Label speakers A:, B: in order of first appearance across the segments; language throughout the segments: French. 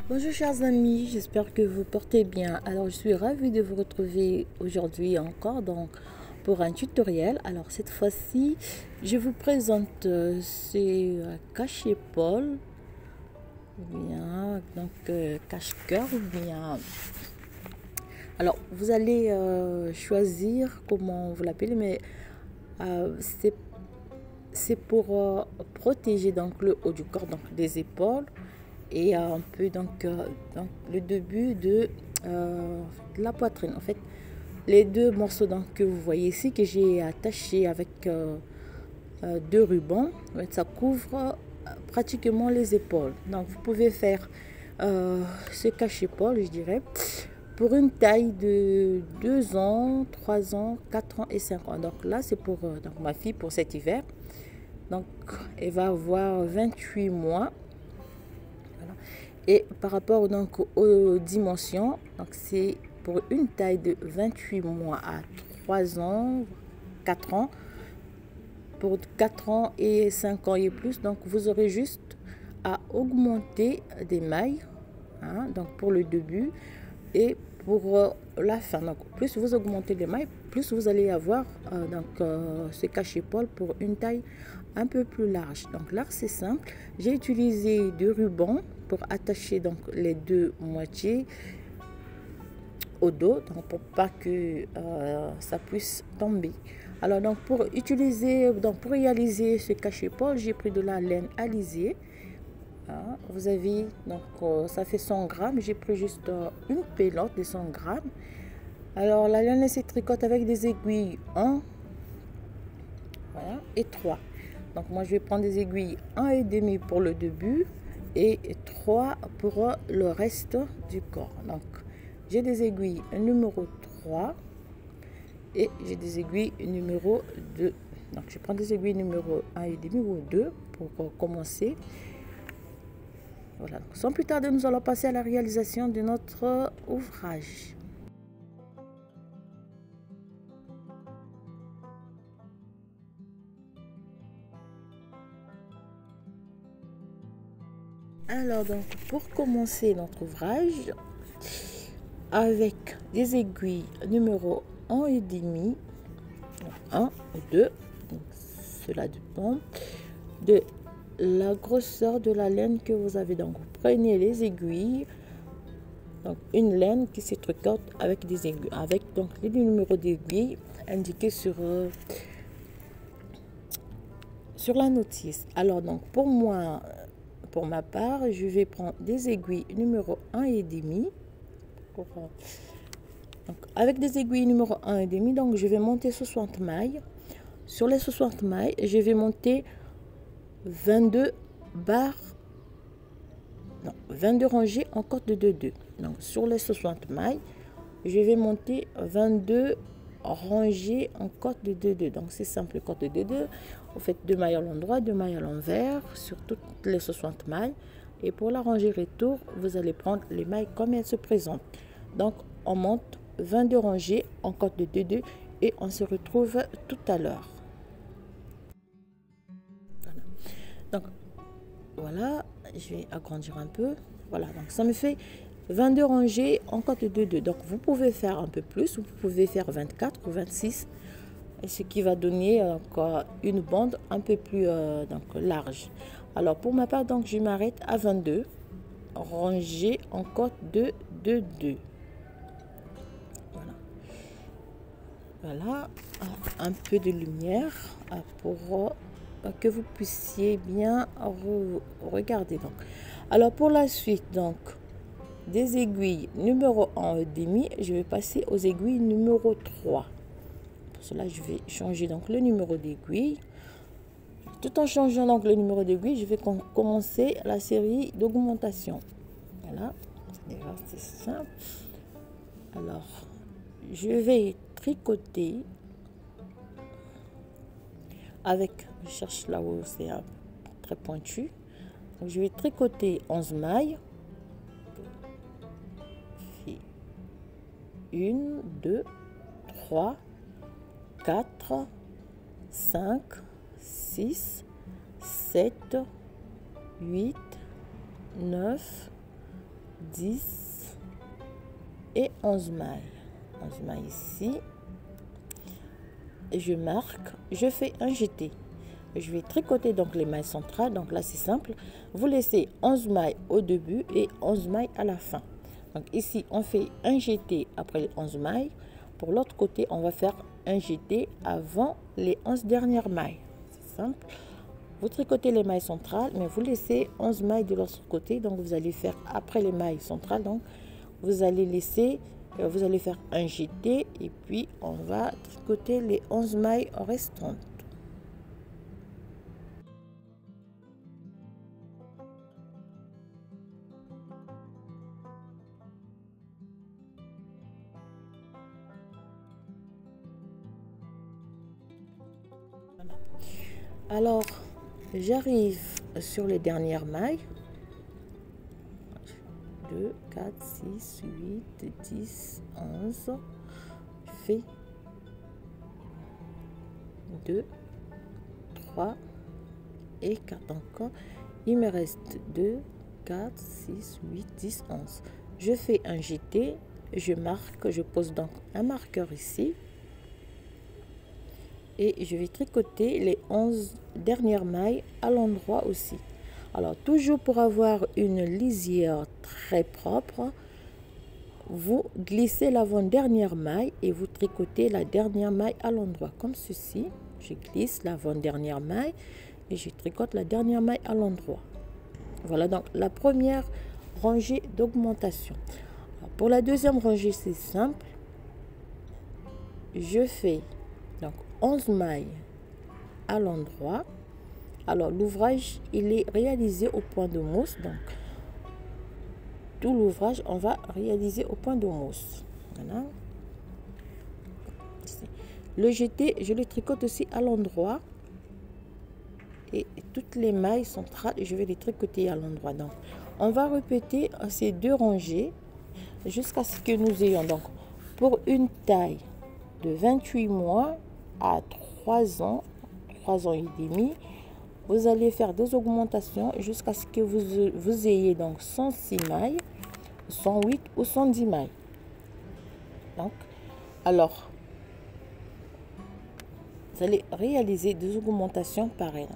A: Bonjour chers amis, j'espère que vous portez bien. Alors je suis ravie de vous retrouver aujourd'hui encore pour un tutoriel. Alors cette fois-ci, je vous présente ce cache-épaule, ou bien cache-cœur, ou bien. Alors vous allez choisir comment vous l'appelez, mais euh, c'est c'est pour protéger donc le haut du corps, donc des épaules et un peu donc le début de la poitrine. En fait, les deux morceaux donc, que vous voyez ici que j'ai attachés avec deux rubans, en fait, ça couvre pratiquement les épaules. Donc vous pouvez faire ce cache-épaule, je dirais, pour une taille de 2 ans, 3 ans, 4 ans et 5 ans. Donc là, c'est pour donc, ma fille pour cet hiver. Donc, elle va avoir 28 mois. Voilà. Et par rapport donc aux dimensions, donc c'est pour une taille de 28 mois à 3 ans, 4 ans. Pour 4 ans et 5 ans et plus, donc vous aurez juste à augmenter des mailles, hein, donc pour le début et pour la fin. Donc plus vous augmentez les mailles, plus vous allez avoir ce cache-épaule pour une taille un peu plus large. Donc là c'est simple, j'ai utilisé deux rubans pour attacher donc les deux moitiés au dos, donc pour pas que ça puisse tomber. Alors donc pour réaliser ce cache-épaule, j'ai pris de la laine alizée. Hein, vous avez donc ça fait 100 grammes, j'ai pris juste une pelote de 100 grammes. Alors la laine se tricote avec des aiguilles 1, voilà, et 3. Donc moi je vais prendre des aiguilles 1,5 pour le début et 3 pour le reste du corps. Donc j'ai des aiguilles numéro 3 et j'ai des aiguilles numéro 2. Donc je prends des aiguilles numéro 1,5 ou 2 pour commencer. Voilà. Sans plus tarder, nous allons passer à la réalisation de notre ouvrage. Alors donc pour commencer notre ouvrage, avec des aiguilles numéro 1,5, 1 ou 2, donc cela dépend de la grosseur de la laine que vous avez. Donc vous prenez les aiguilles, donc une laine qui se tricote avec des aiguilles, avec donc les numéros d'aiguilles indiqués sur la notice. Alors donc pour moi, pour ma part, je vais prendre des aiguilles numéro 1,5. Donc avec des aiguilles numéro 1,5, donc je vais monter 60 mailles. Sur les 60 mailles, je vais monter 22 barres, non, 22 rangées en corde de 2. Donc sur les 60 mailles, je vais monter 22 rangées en corde de 2. Donc c'est simple, corde de 2. Vous faites 2 mailles à l'endroit, 2 mailles à l'envers sur toutes les 60 mailles. Et pour la rangée retour, vous allez prendre les mailles comme elles se présentent. Donc on monte 22 rangées en corde de 2 et on se retrouve tout à l'heure. Voilà. Donc voilà, je vais agrandir un peu. Voilà, donc ça me fait 22 rangées en corde de 2. Donc vous pouvez faire un peu plus, vous pouvez faire 24 ou 26, ce qui va donner encore une bande un peu plus large. Alors pour ma part, donc je m'arrête à 22 rangées en corde de 2. Voilà. Voilà, un peu de lumière pour que vous puissiez bien regarder. Donc, alors pour la suite, donc des aiguilles numéro 1,5, je vais passer aux aiguilles numéro 3. Pour cela, je vais changer donc le numéro d'aiguille. Tout en changeant donc le numéro d'aiguille, je vais commencer la série d'augmentation. Voilà, c'est simple. Alors, je vais tricoter avec, je cherche là où c'est très pointu. Donc, je vais tricoter 11 mailles. 1, 2, 3, 4, 5, 6, 7, 8, 9, 10 et 11 mailles. 11 mailles ici. Et je marque, je fais un jeté. Je vais tricoter donc les mailles centrales. Donc là, c'est simple. Vous laissez 11 mailles au début et 11 mailles à la fin. Donc ici, on fait un jeté après les 11 mailles. Pour l'autre côté, on va faire un jeté avant les 11 dernières mailles. C'est simple. Vous tricotez les mailles centrales, mais vous laissez 11 mailles de l'autre côté. Donc vous allez faire après les mailles centrales. Donc vous allez laisser, vous allez faire un jeté et puis on va tricoter les 11 mailles restantes. Alors, j'arrive sur les dernières mailles. 2, 4, 6, 8, 10, 11. Je fais 2, 3 et 4 encore. Il me reste 2, 4, 6, 8, 10, 11. Je fais un jeté, je marque, je pose donc un marqueur ici. Et je vais tricoter les 11 dernières mailles à l'endroit aussi. Alors toujours pour avoir une lisière très propre, vous glissez l'avant-dernière maille et vous tricotez la dernière maille à l'endroit comme ceci. Je glisse l'avant-dernière maille et je tricote la dernière maille à l'endroit. Voilà donc la première rangée d'augmentation. Pour la deuxième rangée, c'est simple. Je fais donc 11 mailles à l'endroit. Alors l'ouvrage il est réalisé au point de mousse, donc tout l'ouvrage on va réaliser au point de mousse. Voilà. Le jeté je le tricote aussi à l'endroit et toutes les mailles centrales je vais les tricoter à l'endroit. Donc on va répéter ces deux rangées jusqu'à ce que nous ayons donc pour une taille de 28 mois à 3 ans et demi. Vous allez faire des augmentations jusqu'à ce que vous ayez donc 106 mailles, 108 ou 110 mailles. Donc, alors, vous allez réaliser des augmentations pareilles.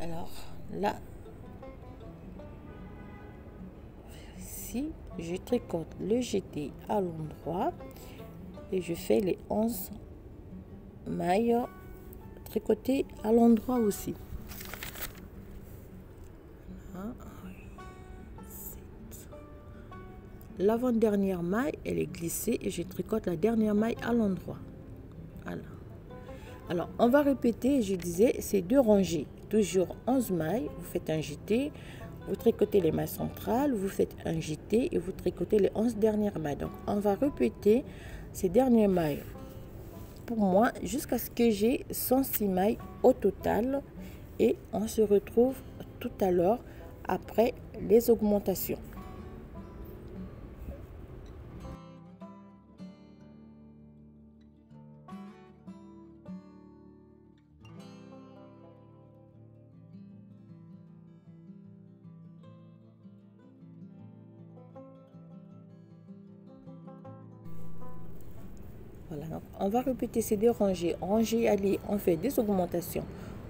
A: Alors, là, ici, je tricote le jeté à l'endroit et je fais les 11 mailles tricotées à l'endroit aussi. L'avant-dernière maille, elle est glissée et je tricote la dernière maille à l'endroit. Voilà. Alors, on va répéter, je disais, ces deux rangées. Toujours 11 mailles, vous faites un jeté, vous tricotez les mailles centrales, vous faites un jeté et vous tricotez les 11 dernières mailles. Donc, on va répéter ces dernières mailles pour moi jusqu'à ce que j'ai 106 mailles au total. Et on se retrouve tout à l'heure après les augmentations. Voilà, donc on va répéter ces deux rangées. Rangée alliée, on fait des augmentations.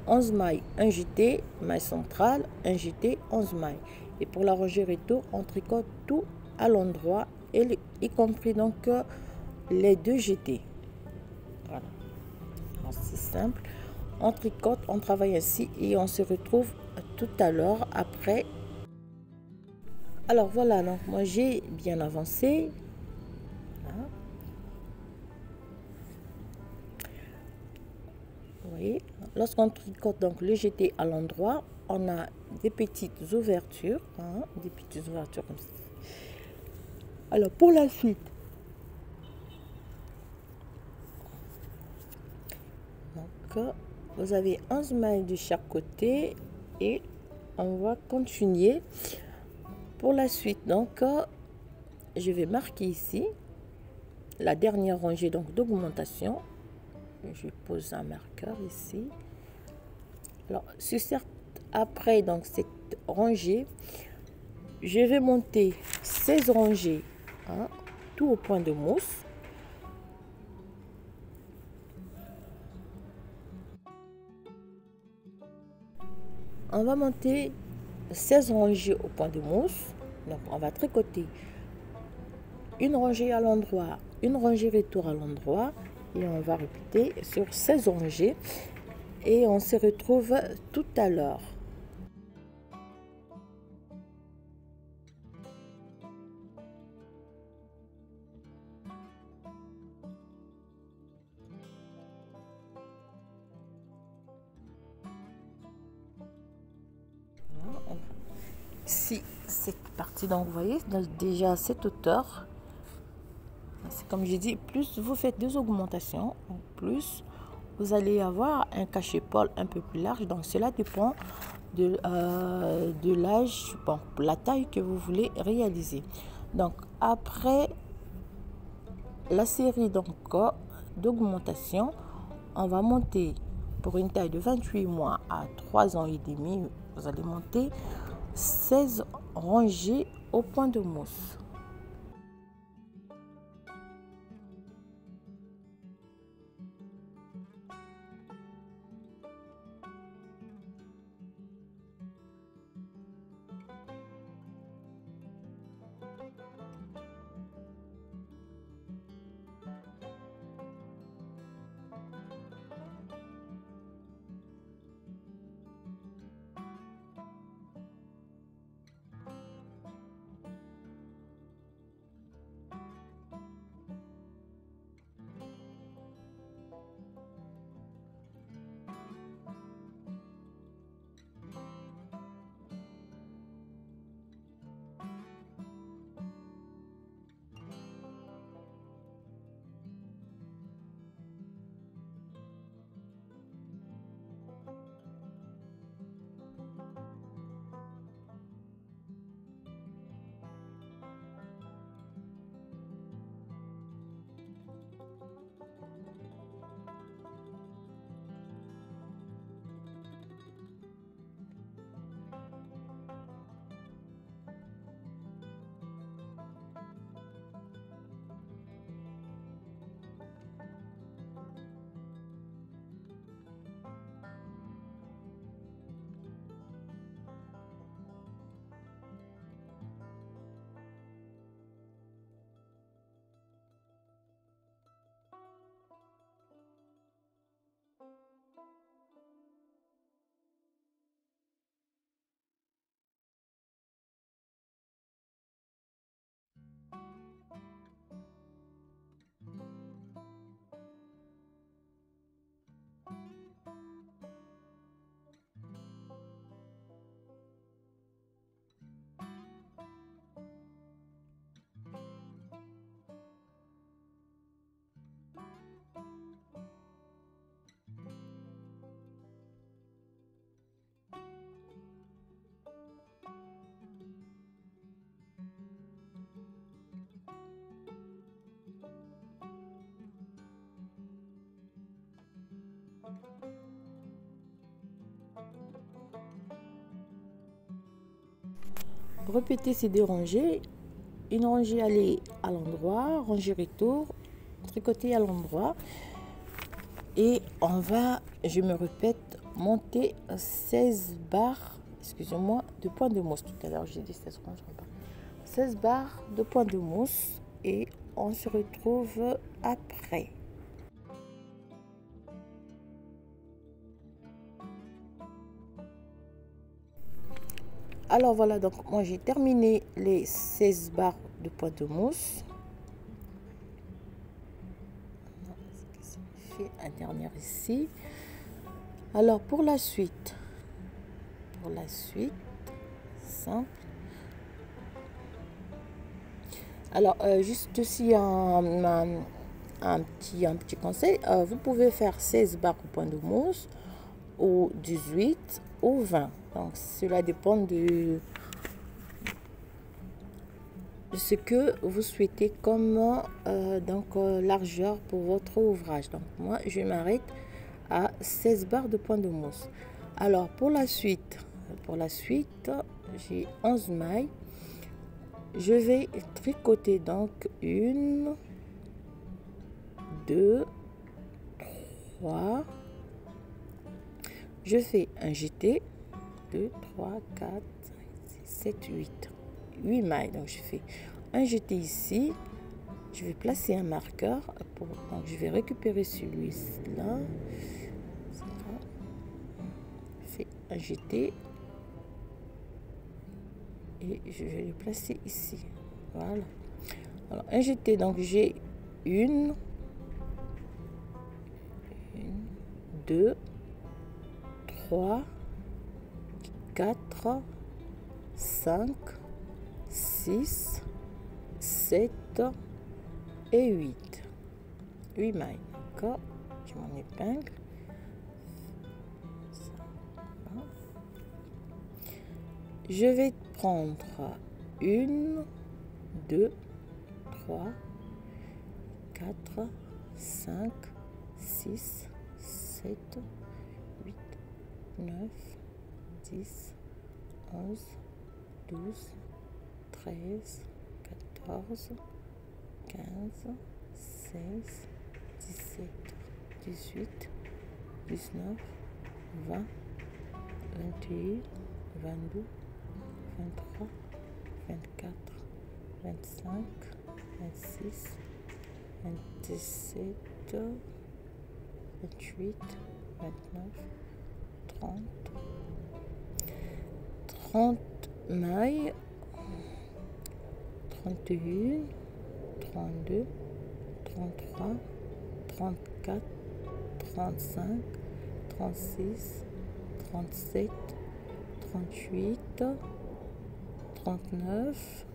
A: 11 mailles, un jeté, maille centrale, un jeté, 11 mailles. Et pour la rangée retour, on tricote tout à l'endroit, y compris donc les deux jetés. Voilà, c'est simple. On tricote, on travaille ainsi et on se retrouve tout à l'heure après. Alors voilà, donc moi j'ai bien avancé. Voilà. Vous voyez, lorsqu'on tricote donc le jeté à l'endroit, on a des petites ouvertures, des petites ouvertures comme ça. Alors pour la suite, donc Vous avez 11 mailles de chaque côté et on va continuer pour la suite. Donc je vais marquer ici la dernière rangée donc d'augmentation. Je pose un marqueur ici. Alors après donc cette rangée, je vais monter 16 rangées, hein, tout au point de mousse. On va monter 16 rangées au point de mousse. Donc on va tricoter une rangée à l'endroit, une rangée retour à l'endroit, et on va répéter sur 16 rangées et on se retrouve tout à l'heure. Si c'est parti, donc vous voyez déjà cette hauteur, c'est comme j'ai dit, plus vous faites des augmentations, plus vous allez avoir un cachet-épaule un peu plus large. Donc cela dépend de l'âge, bon, la taille que vous voulez réaliser. Donc après la série donc d'augmentation, on va monter pour une taille de 28 mois à 3 ans et demi. Vous allez monter 16 rangées au point de mousse. Répétez ces deux rangées, une rangée aller à l'endroit, rangée retour, tricoter à l'endroit, et on va, je me répète, monter 16 barres, excusez-moi, de point de mousse. Tout à l'heure j'ai dit 16 ranges, 16 barres de point de mousse, et on se retrouve après. Alors voilà, donc moi j'ai terminé les 16 barres de point de mousse. Fait un dernier ici. Alors pour la suite, simple. Alors juste aussi un petit conseil, vous pouvez faire 16 barres au point de mousse ou 18 ou 20. Donc cela dépend de ce que vous souhaitez comme largeur pour votre ouvrage. Donc moi je m'arrête à 16 barres de point de mousse. Alors pour la suite j'ai 11 mailles. Je vais tricoter donc 1, 2, 3. Je fais un jeté, 2, 3, 4, 5, 6, 7, 8. 8 mailles. Donc je fais un jeté ici. Je vais placer un marqueur. Donc je vais récupérer celui-là. Je fais un jeté. Et je vais le placer ici. Voilà. Alors un jeté, donc j'ai 1, 2, 3, 4, 5, 6, 7 et 8. 8 mailles. D'accord. Je m'en épingle. Je vais prendre 1, 2, 3, 4, 5, 6, 7, 8, 9, 10, 11, 12, 13, 14, 15, 16, 17, 18, 19, 20, 21, 22, 23, 24, 25, 26, 27, 28, 29, 30, 30 mailles, 31, 32, 33, 34, 35, 36, 37, 38, 39,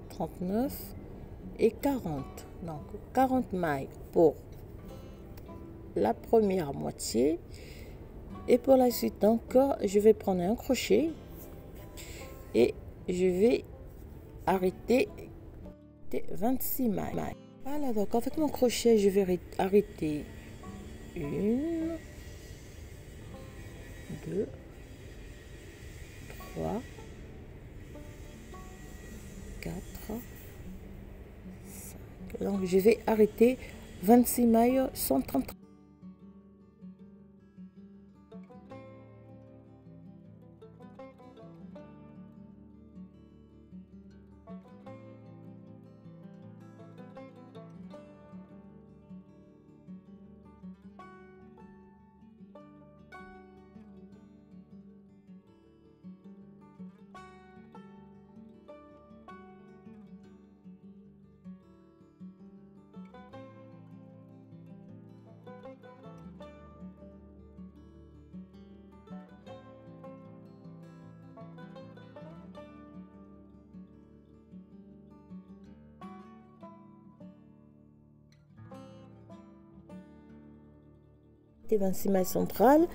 A: 39 et 40. Donc 40 mailles pour la première moitié. Et pour la suite, donc, je vais prendre un crochet et je vais arrêter 26 mailles. Voilà, donc avec mon crochet, je vais arrêter 1, 2, 3, 4, 5. Donc je vais arrêter 26 mailles 130. Et 26 mailles centrales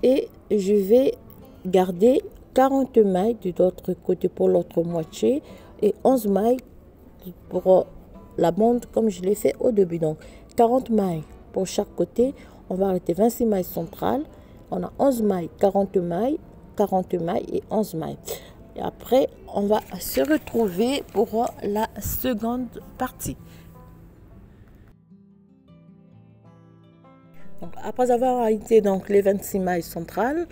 A: et je vais garder 40 mailles de l'autre côté pour l'autre moitié et 11 mailles pour la bande comme je l'ai fait au début. Donc 40 mailles pour chaque côté. On va arrêter 26 mailles centrales. On a 11 mailles, 40 mailles et 11 mailles. Et après, on va se retrouver pour la seconde partie. Donc, après avoir arrêté donc les 26 mailles centrales,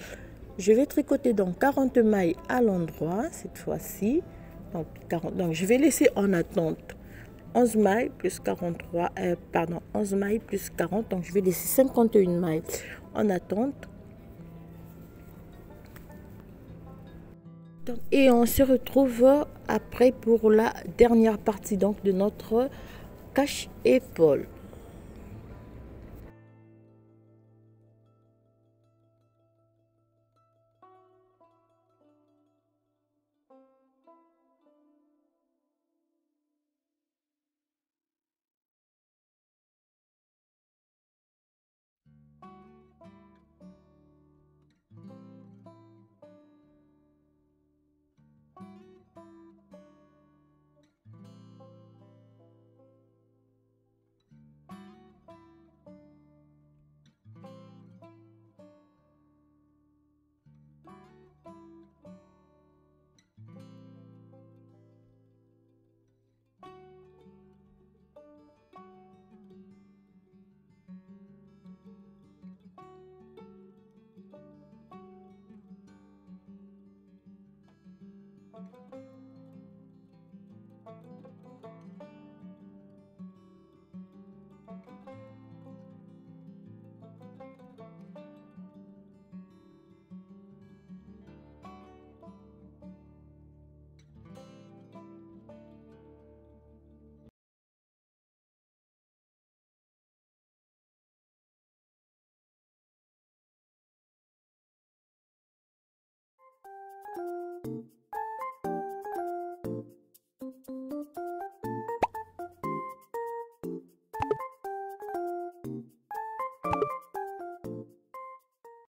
A: je vais tricoter donc 40 mailles à l'endroit cette fois-ci. Donc je vais laisser en attente 11 mailles plus 43, 11 mailles plus 40. Donc je vais laisser 51 mailles en attente. Et on se retrouve après pour la dernière partie donc de notre cache-épaule.